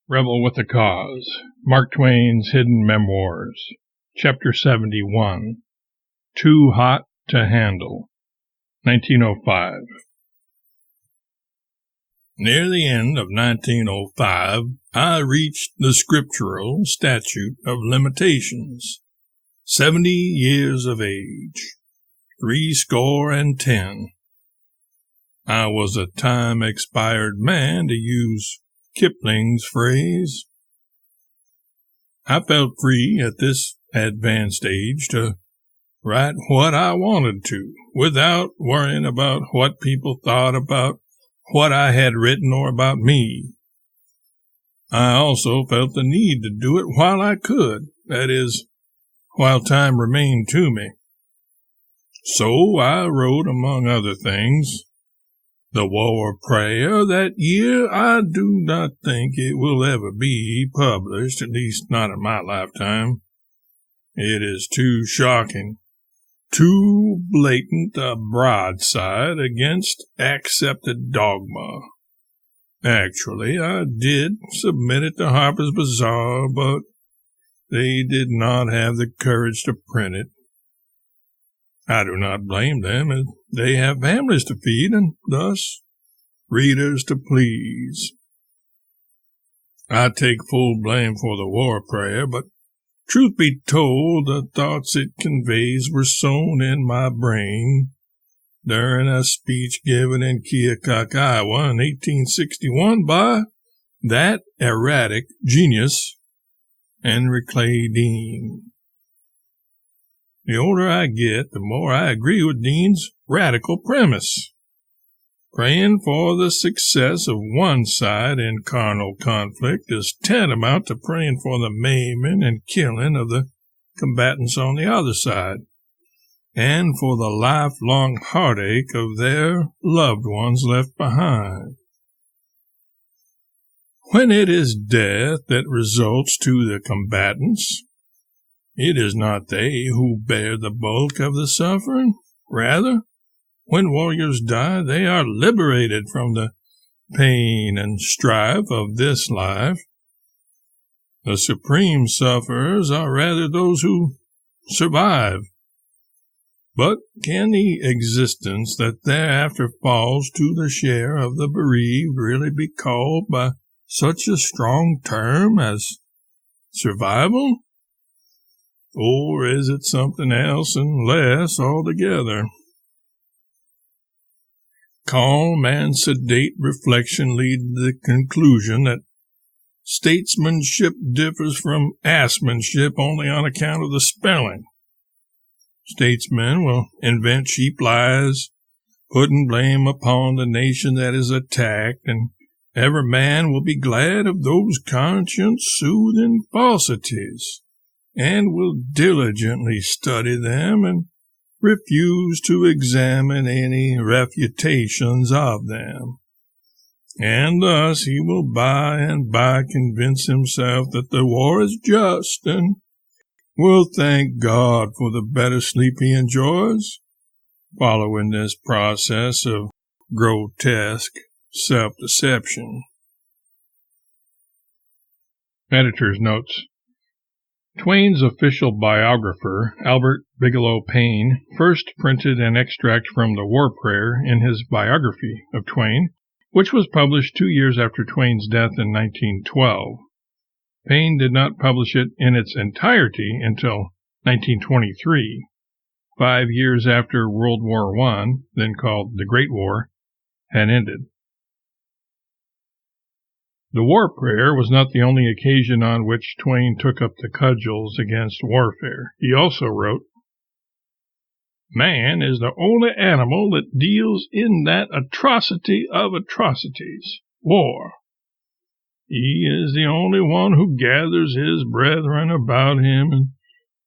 Rebel with a Cause, Mark Twain's Hidden Memoirs, Chapter 71, Too Hot to Handle, 1905. Near the end of 1905, I reached the scriptural statute of limitations, 70 years of age, 70. I was a time-expired man, to use Kipling's phrase. I felt free at this advanced age to write what I wanted to, without worrying about what people thought about what I had written or about me. I also felt the need to do it while I could, that is, while time remained to me. So I wrote, among other things, the War Prayer. That year. I do not think it will ever be published, at least not in my lifetime. It is too shocking, too blatant a broadside against accepted dogma. Actually, I did submit it to Harper's Bazaar, but they did not have the courage to print it. I do not blame them, as they have families to feed, and thus readers to please. I take full blame for the War Prayer, but truth be told, the thoughts it conveys were sown in my brain during a speech given in Keokuk, Iowa in 1861 by that erratic genius, Henry Clay Dean. The older I get, the more I agree with Dean's radical premise. Praying for the success of one side in carnal conflict is tantamount to praying for the maiming and killing of the combatants on the other side, and for the lifelong heartache of their loved ones left behind. When it is death that results to the combatants, it is not they who bear the bulk of the suffering. Rather, when warriors die, they are liberated from the pain and strife of this life. The supreme sufferers are rather those who survive. But can the existence that thereafter falls to the share of the bereaved really be called by such a strong term as survival? Or is it something else and less altogether? Calm and sedate reflection lead to the conclusion that statesmanship differs from assmanship only on account of the spelling. Statesmen will invent cheap lies, putting blame upon the nation that is attacked, and every man will be glad of those conscience-soothing falsities, and will diligently study them and refuse to examine any refutations of them. And thus he will by and by convince himself that the war is just, and will thank God for the better sleep he enjoys, following this process of grotesque self-deception. Editor's notes. Twain's official biographer, Albert Bigelow Paine, first printed an extract from the War Prayer in his biography of Twain, which was published 2 years after Twain's death in 1912. Paine did not publish it in its entirety until 1923, 5 years after World War I, then called the Great War, had ended. The War Prayer was not the only occasion on which Twain took up the cudgels against warfare. He also wrote, "Man is the only animal that deals in that atrocity of atrocities, war. He is the only one who gathers his brethren about him and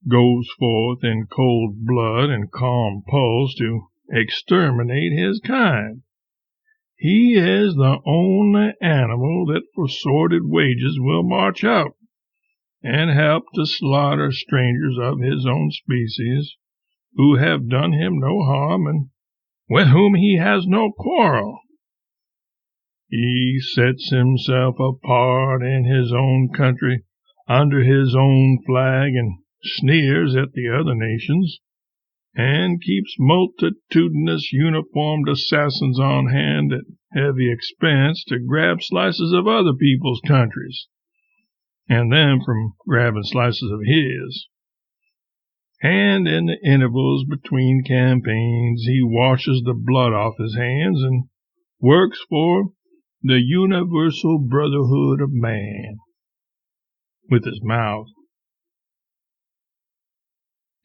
goes forth in cold blood and calm pulse to exterminate his kind. He is the only animal that for sordid wages will march out and help to slaughter strangers of his own species who have done him no harm and with whom he has no quarrel. He sets himself apart in his own country, under his own flag, and sneers at the other nations, and keeps multitudinous uniformed assassins on hand at heavy expense to grab slices of other people's countries, and them from grabbing slices of his. And in the intervals between campaigns, he washes the blood off his hands and works for the universal brotherhood of man with his mouth.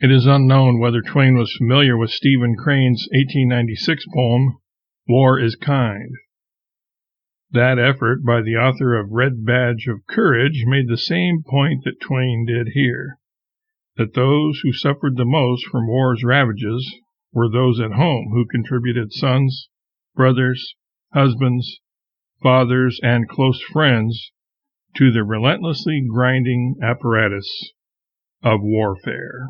It is unknown whether Twain was familiar with Stephen Crane's 1896 poem, War is Kind. That effort by the author of Red Badge of Courage made the same point that Twain did here, that those who suffered the most from war's ravages were those at home who contributed sons, brothers, husbands, fathers, and close friends to the relentlessly grinding apparatus of warfare.